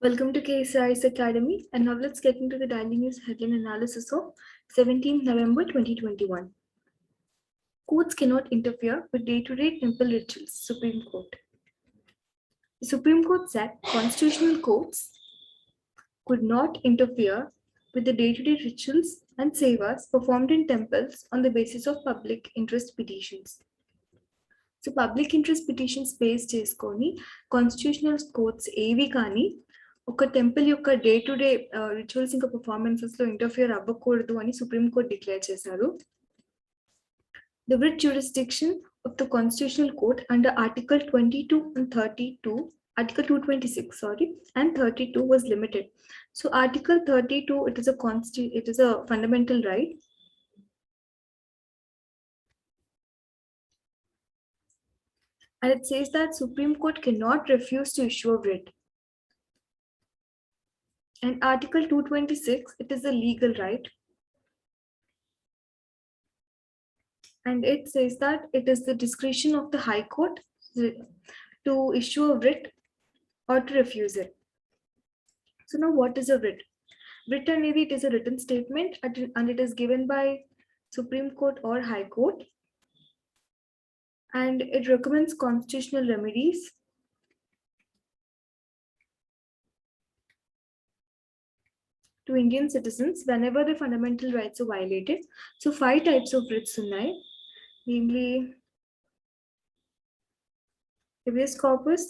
Welcome to KSR's Academy, and now let's get into the daily news headline analysis of 17th November 2021. Courts cannot interfere with day-to-day temple rituals, Supreme Court. The Supreme Court said constitutional courts could not interfere with the day-to-day rituals and sevas performed in temples on the basis of public interest petitions. So public interest petitions based చేసుకొని constitutional courts ఏవి కానీ ఒక temple యొక్క day to day rituals ఇంకా performances లో interfere అవ్వకూడదు అని supreme court declare చేశారు. The writ jurisdiction of the constitutional court under article 22 and 32 article 226 and 32 was limited. So article 32 it is a fundamental right. And it says that Supreme Court cannot refuse to issue a writ. And Article 226, it is a legal right. And it says that it is the discretion of the High Court to issue a writ or to refuse it. So now what is a writ? Writ అనేది it is a written statement and it is given by Supreme Court or High Court. And it recommends constitutional remedies to Indian citizens whenever the fundamental rights are violated. So 5 types of writs ఉన్నాయి, namely habeas corpus,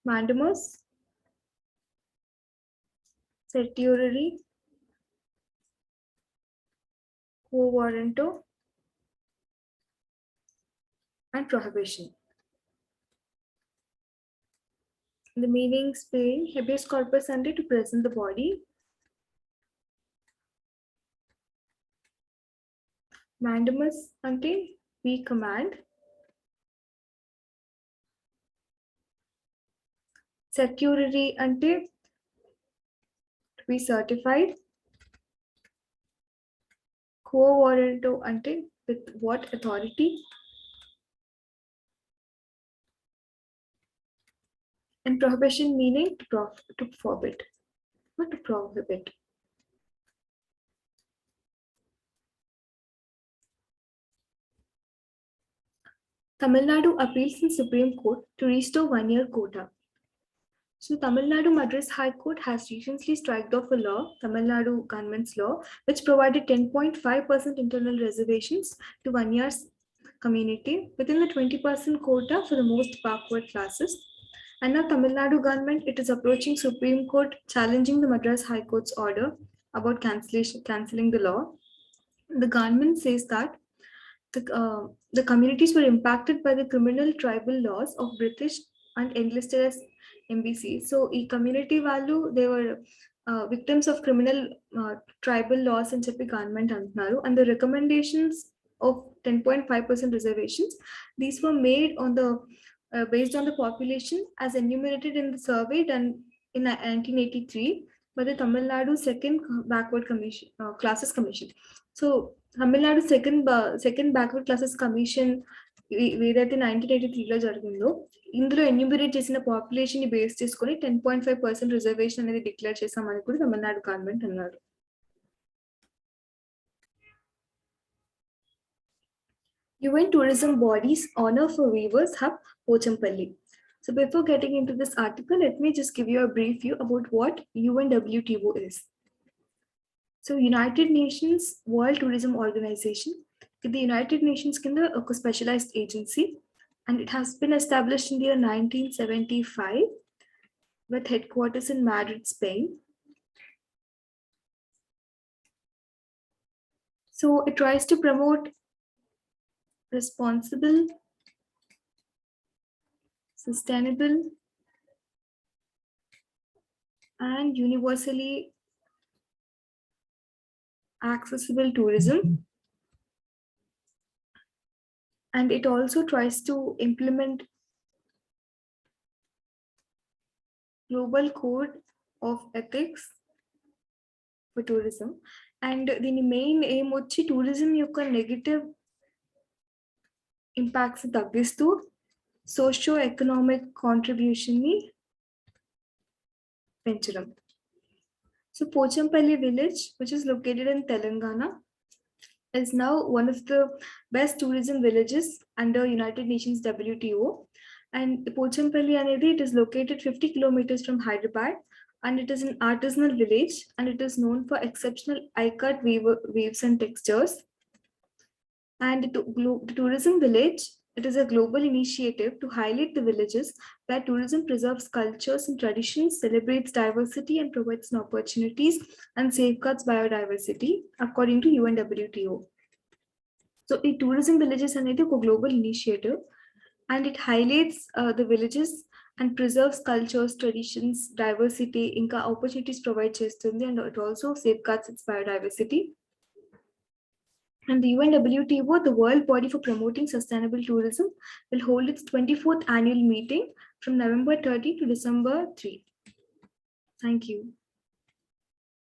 mandamus, certiorari, quo warranto, and prohibition. The meanings being habeas corpus ante to present the body, mandamus ante we command, certiorari ante to be certified, quo warranto ante with what authority, and prohibition meaning to forbid or to prohibit. Tamil Nadu appeals in Supreme Court to restore 1-year quota. So Tamil Nadu Madras High Court has recently struck off a law, Tamil Nadu government's law, which provided 10.5% internal reservations to 1-year community within the 20% quota for the most backward classes. And now Tamil Nadu government, it is approaching Supreme Court challenging the Madras High Court's order about cancelling the law. The government says that the communities were impacted by the criminal tribal laws of British and enlisted as MBC. So e community value, they were victims of criminal tribal laws and చెప్పి government అంటున్నారు. And the recommendations of 10.5% reservations, these were made on the based on the population as enumerated in the survey done in 1983 by the Tamil Nadu Second Backward Commission, Classes Commission. So Tamil Nadu Second Backward Classes Commission ఏదైతే 1983లో జరిగిందో ఇందులో enumerate చేసిన population ని base చేసుకొని 10.5% reservation అనేది declare చేశామని కూడా Tamil Nadu government అన్నారు. UN tourism bodies honor for weavers hub Pochampalli. So before getting into this article, let me just give you a brief view about what UNWTO is. So United Nations World Tourism Organization, the United Nations kinda a specialized agency, and it has been established in the year 1975 with headquarters in Madrid, Spain. So it tries to promote responsible, sustainable, and universally accessible tourism. And it also tries to implement global code of ethics for tourism. And the main aim వచ్చి tourism యొక్క negative impacts తగ్గిస్తూ socio-economic contribution ni penchadam. So Pochampalli village, which is located in Telangana, is now one of the best tourism villages under United Nations WTO. And Pochampalli anedi, it is located 50 kilometers from Hyderabad, and it is an artisanal village, and it is known for exceptional eye-cut waves and textures. And the tourism village, it is a global initiative to highlight the villages where tourism preserves cultures and traditions, celebrates diversity, and provides opportunities and safeguards biodiversity according to UNWTO. So, a tourism villages are a global initiative, and it highlights the villages and preserves cultures, traditions, diversity, inka opportunities provide chestundi, and it also safeguards its biodiversity. And the UNWTO, the world body for promoting sustainable tourism, will hold its 24th annual meeting from November 30 to December 3. Thank you.